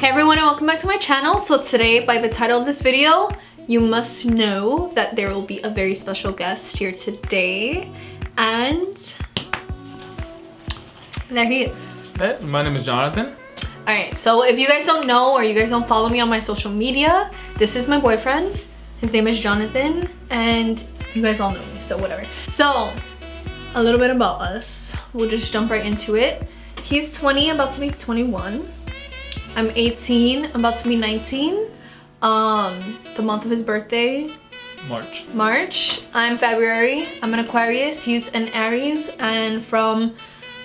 Hey everyone, and welcome back to my channel. So today, by the title of this video, you must know that there will be a very special guest here today. And there he is. Hey, my name is Jonathan. Alright, so if you guys don't know or you guys don't follow me on my social media, this is my boyfriend. His name is Jonathan, and you guys all know me, so whatever. So, a little bit about us. We'll just jump right into it. He's 20, about to be 21. I'm 18, about to be 19. The month of his birthday, March. I'm February. I'm an Aquarius. He's an Aries, and from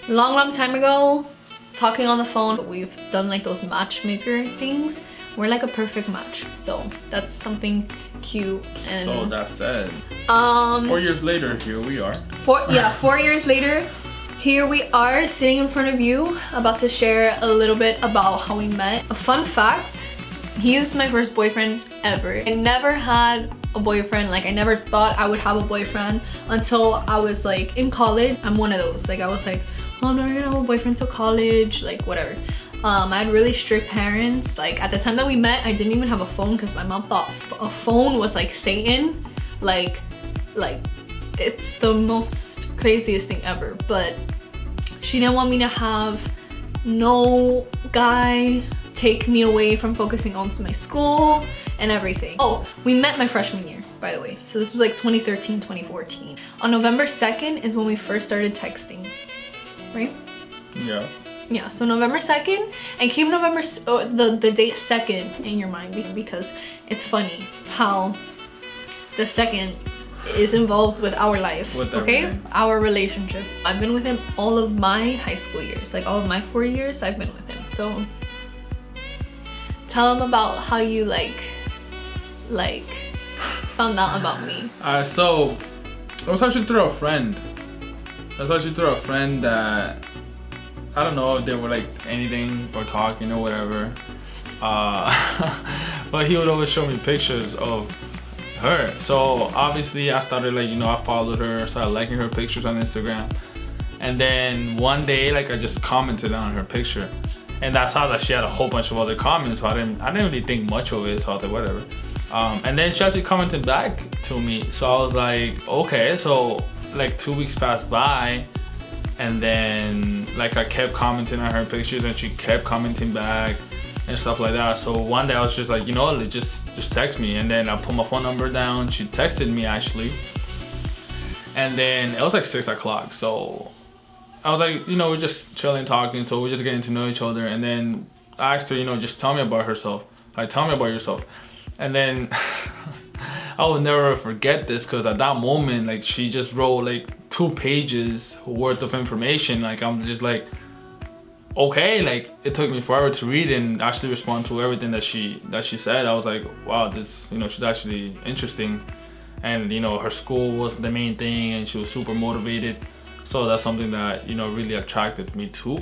long time ago, talking on the phone, we've done like those matchmaker things. We're like a perfect match, so that's something cute. And so that said, 4 years later, here we are. 4 years later, here we are sitting in front of you, about to share a little bit about how we met. A fun fact, he is my first boyfriend ever. I never had a boyfriend, like I never thought I would have a boyfriend until I was like in college. I'm one of those, like I was like, oh, I'm not gonna have a boyfriend till college, like whatever. I had really strict parents. Like at the time that we met, I didn't even have a phone because my mom thought a phone was like Satan. Like it's the most craziest thing ever. But she didn't want me to have no guy take me away from focusing on my school and everything. Oh, we met my freshman year, by the way. So this was like 2013, 2014. On November 2nd is when we first started texting, right? Yeah, so November 2nd, and keep November, the date 2nd in your mind because it's funny how the 2nd is involved with our lives, okay? Our relationship. I've been with him all of my high school years, like all of my 4 years I've been with him. So tell him about how you like found out about me. So it was actually through a friend. That I don't know if they were like anything or talking or whatever, but he would always show me pictures of her. So obviously I started like, you know, I followed her, started liking her pictures on Instagram, and then one day like I just commented on her picture, and I saw that she had a whole bunch of other comments, so I didn't really think much of it, so I was like whatever. And then she actually commented back to me, so I was like okay. So like 2 weeks passed by, and then like I kept commenting on her pictures and she kept commenting back and stuff like that. So one day I was just like, you know, just text me. And then I put my phone number down. She texted me actually, and then it was like 6 o'clock. So I was like, you know, we're just chilling, talking, so we're just getting to know each other. And then I asked her, you know, just tell me about herself, like tell me about yourself. And then I will never forget this, because at that moment, like she just wrote like 2 pages worth of information. Like I'm just like, okay. Like it took me forever to read and actually respond to everything that she said. I was like, wow, this, you know, she's actually interesting. And you know, her school was the main thing and she was super motivated. So that's something that, you know, really attracted me to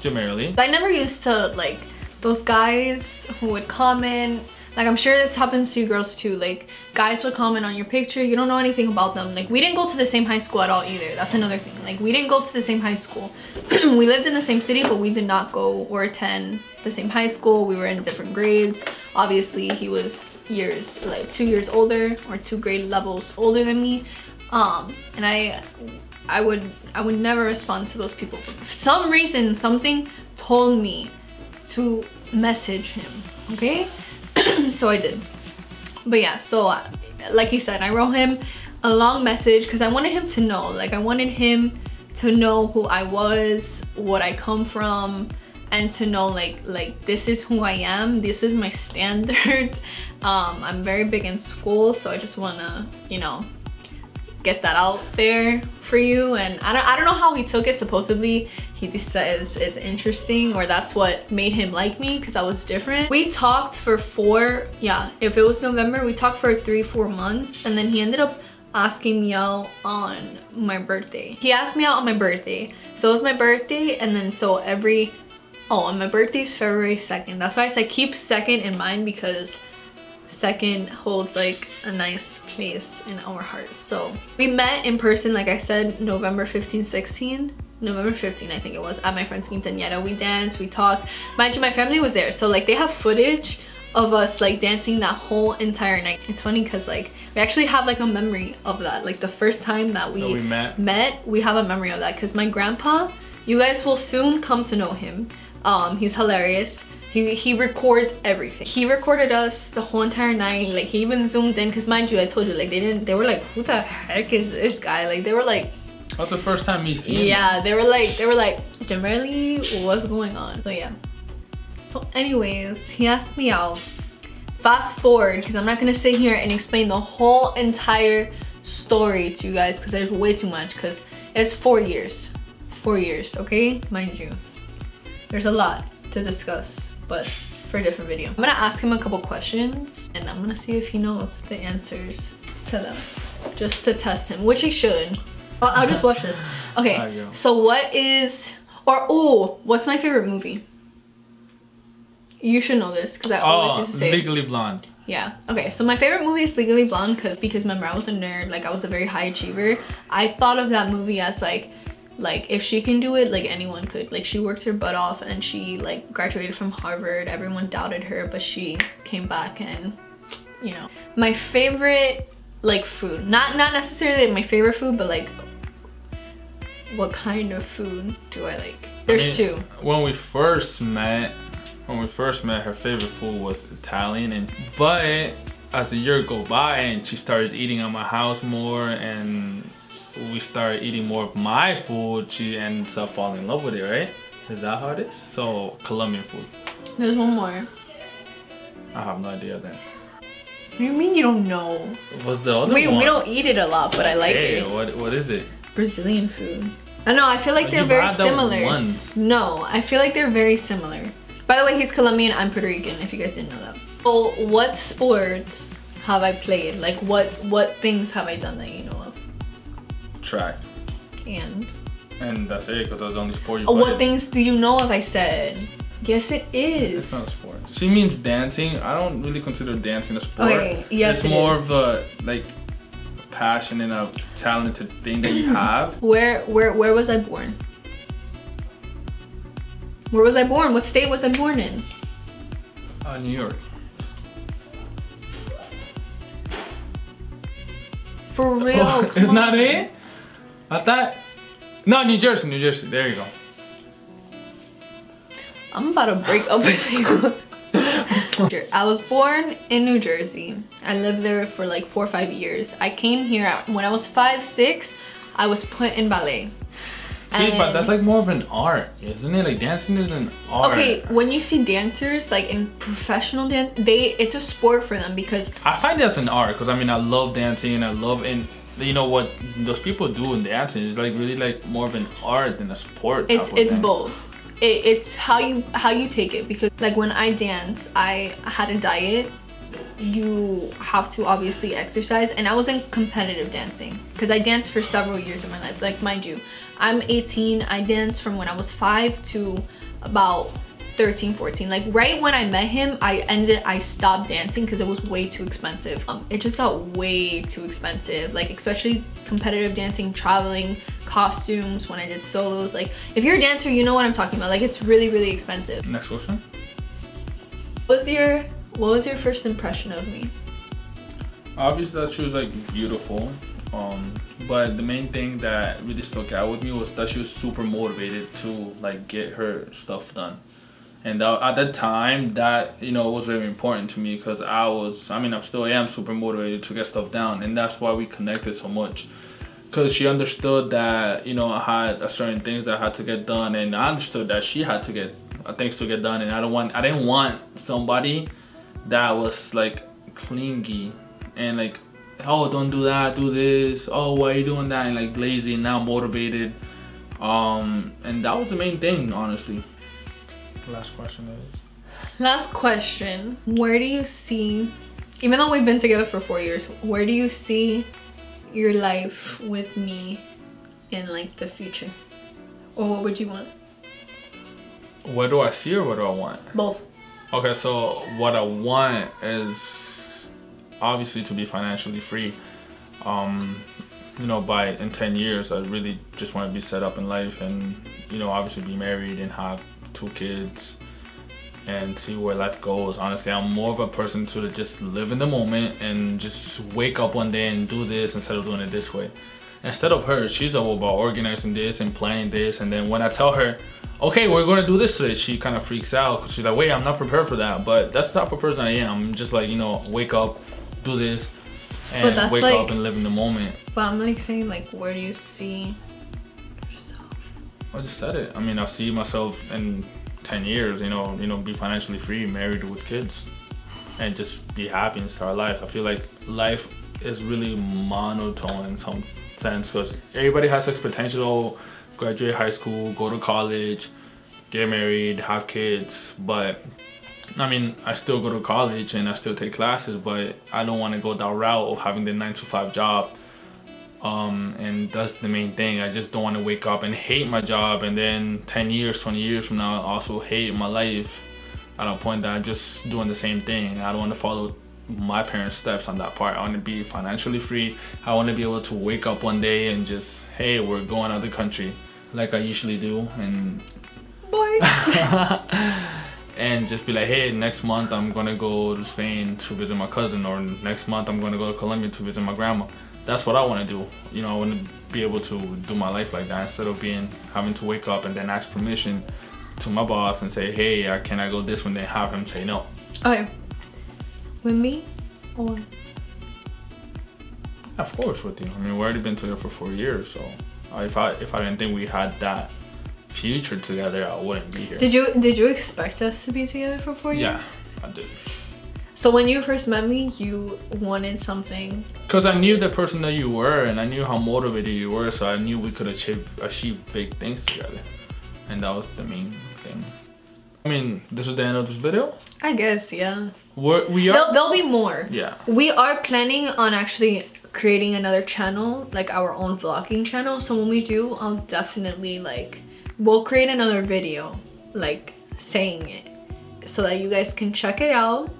Jamerly. I never used to like those guys who would comment. Like I'm sure that's happened to you girls too. Like guys would comment on your picture, you don't know anything about them. Like we didn't go to the same high school at all either. That's another thing. Like we didn't go to the same high school. We lived in the same city, but we did not go or attend the same high school. We were in different grades. Obviously he was years, like 2 years older or 2 grade levels older than me. And I would never respond to those people. For some reason, something told me to message him, okay? So I did. But yeah, so like he said, I wrote him a long message because I wanted him to know. Like I wanted him to know who I was, what I come from, and to know like this is who I am, this is my standard. I'm very big in school, so I just wanna, you know, get that out there for you. And I don't know how he took it. Supposedly he says it's interesting, or that's what made him like me, because I was different. We talked for if it was November, we talked for 3-4 months, and then he ended up asking me out on my birthday. He asked me out on my birthday, so it was my birthday, and then so and my birthday is February 2nd. That's why I said keep 2nd in mind, because 2nd holds like a nice place in our hearts. So we met in person, like I said, November 15, 16. November 15th, I think it was, at my friend's quinceañera. We danced, we talked. Mind you, my family was there, so like they have footage of us like dancing that whole entire night. It's funny because like we actually have like a memory of that. Like the first time that we met, we have a memory of that because my grandpa, you guys will soon come to know him. He's hilarious. He records everything. He recorded us the whole entire night. Like he even zoomed in because mind you, I told you, like they were like, who the heck is this guy? Like they were like, that's the first time me seeing him. Yeah, they were like, generally, what's going on? So yeah. So anyways, he asked me out. Fast forward, because I'm not gonna sit here and explain the whole entire story to you guys because there's way too much, because it's 4 years. 4 years, okay? Mind you. There's a lot to discuss, but for a different video. I'm gonna ask him a couple questions and I'm gonna see if he knows the answers to them. Just to test him, which he should. I'll just watch this. Okay, so what is, or oh, what's my favorite movie? You should know this because I always used to say Legally Blonde. Yeah. Okay, so my favorite movie is Legally Blonde because remember, I was a nerd, like I was a very high achiever. I thought of that movie as like if she can do it, like anyone could. Like she worked her butt off and she like graduated from Harvard. Everyone doubted her, but she came back and, you know. My favorite like food, not necessarily my favorite food, but like what kind of food do I like? There's two. When we first met, her favorite food was Italian, but as the year go by and she started eating at my house more and we started eating more of my food, she ends up falling in love with it, right? Is that how it is? So Colombian food. There's one more. I have no idea then. What do you mean you don't know? What's the other one? We don't eat it a lot, but I like it. What is it? Brazilian food. I know, I feel like they're very similar. No, I feel like they're very similar. By the way, he's Colombian, I'm Puerto Rican, if you guys didn't know that. So what sports have I played? Like what things have I done that you know of? Track. And that's it, because that's the only sport you play. What things do you know of, I said? Yes, it is. It's not a sport. She means dancing. I don't really consider dancing a sport. Okay, yes, it's more of a like passion and a talented thing that you have. Where was I born? Where was I born? What state was I born in? New York. For real? Oh, it's not it? I thought. No, New Jersey. There you go. I'm about to break up with you. I was born in New Jersey. I lived there for like 4 or 5 years. I came here when I was 5, 6. I was put in ballet. See, but that's like more of an art, isn't it? Like dancing is an art. Okay, when you see dancers like in professional dance, it's a sport for them because I find that's an art because I mean I love dancing and I love you know what those people do in dancing is like really like more of an art than a sport. It's both. It's how you take it because like when I dance, I had a diet. You have to obviously exercise, and I was in competitive dancing because I danced for several years of my life. Like mind you, I'm 18. I danced from when I was 5 to about 13, 14. Like right when I met him, I stopped dancing because it was way too expensive. It just got way too expensive, like especially competitive dancing, traveling, costumes when I did solos. Like if you're a dancer, you know what I'm talking about. Like it's really, really expensive. Next question. What was your first impression of me? Obviously that she was like beautiful. But the main thing that really stuck out with me was that she was super motivated to like get her stuff done. And at that time, that, you know, was very important to me because I still am super motivated to get stuff done. And that's why we connected so much. Because she understood that, you know, I had certain things that I had to get done. And I understood that she had to get things to get done. And I didn't want somebody that was like clingy and like, oh, don't do that, do this, oh, why are you doing that, and like lazy and not motivated. And that was the main thing, honestly. Last question. Where do you see, even though we've been together for 4 years, where do you see your life with me in like the future? Or what would you want? What do I see or what do I want? Both. Okay, so what I want is obviously to be financially free. you know, in 10 years, I really just want to be set up in life and, you know, obviously be married and have 2 kids and see where life goes. Honestly, I'm more of a person to just live in the moment and just wake up one day and do this instead of doing it this way. Instead of her, she's all about organizing this and planning this, and then when I tell her, okay, we're gonna do this today, she kind of freaks out because she's like, wait, I'm not prepared for that. But that's the type of person I am. I'm just like, you know, wake up, do this, and wake up and live in the moment. But I'm like saying, like, where do you see yourself? I just said it. I mean, I see myself in 10 years, you know, be financially free, married with kids, and just be happy and start life. I feel like life is really monotone in some sense because everybody has expectations. Oh, graduate high school, go to college, get married, have kids. But I mean, I still go to college and I still take classes, but I don't want to go that route of having the 9-to-5 job. And that's the main thing. I just don't want to wake up and hate my job and then 10 years, 20 years from now also hate my life at a point that I'm just doing the same thing. I don't want to follow my parents' steps on that part. I want to be financially free. I want to be able to wake up one day and just, hey, we're going out of the country like I usually do, and and just be like, hey, next month I'm gonna go to Spain to visit my cousin, or next month I'm gonna go to Colombia to visit my grandma. That's what I want to do. You know, I want to be able to do my life like that instead of having to wake up and then ask permission to my boss and say, hey, can I go this one, then have him say no. Okay. With me or? Of course with you. I mean, we've already been together for 4 years, so if I didn't think we had that future together, I wouldn't be here. Did you expect us to be together for 4 years? Yeah, I did. So when you first met me, you wanted something? Because I knew the person that you were, and I knew how motivated you were, so I knew we could achieve big things together, and that was the main thing. I mean, this is the end of this video? I guess, yeah. We are. There'll be more. Yeah. We are planning on actually creating another channel, like our own vlogging channel. So when we do, I'll definitely we'll create another video, like saying it, so that you guys can check it out.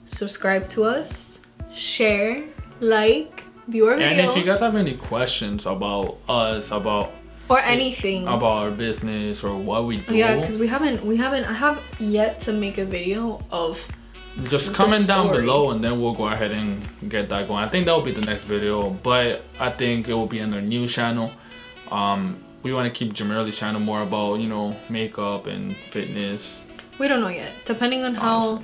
Subscribe to us, share, like, view our videos. And if you guys have any questions about us, or anything about our business or what we do, yeah, because I have yet to make a video of just comment down below, and then we'll go ahead and get that going. I think that will be the next video, but I think it will be on our new channel. We want to keep Jamerly's channel more about, you know, makeup and fitness. We don't know yet, depending on how.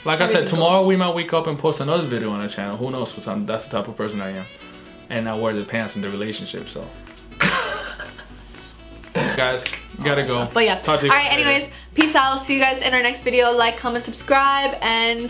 Like I said, tomorrow we might wake up and post another video on our channel. Who knows? Because that's the type of person I am, and I wear the pants in the relationship. So, guys, gotta go. But yeah, all right. Anyways, peace out. See you guys in our next video. Like, comment, subscribe, and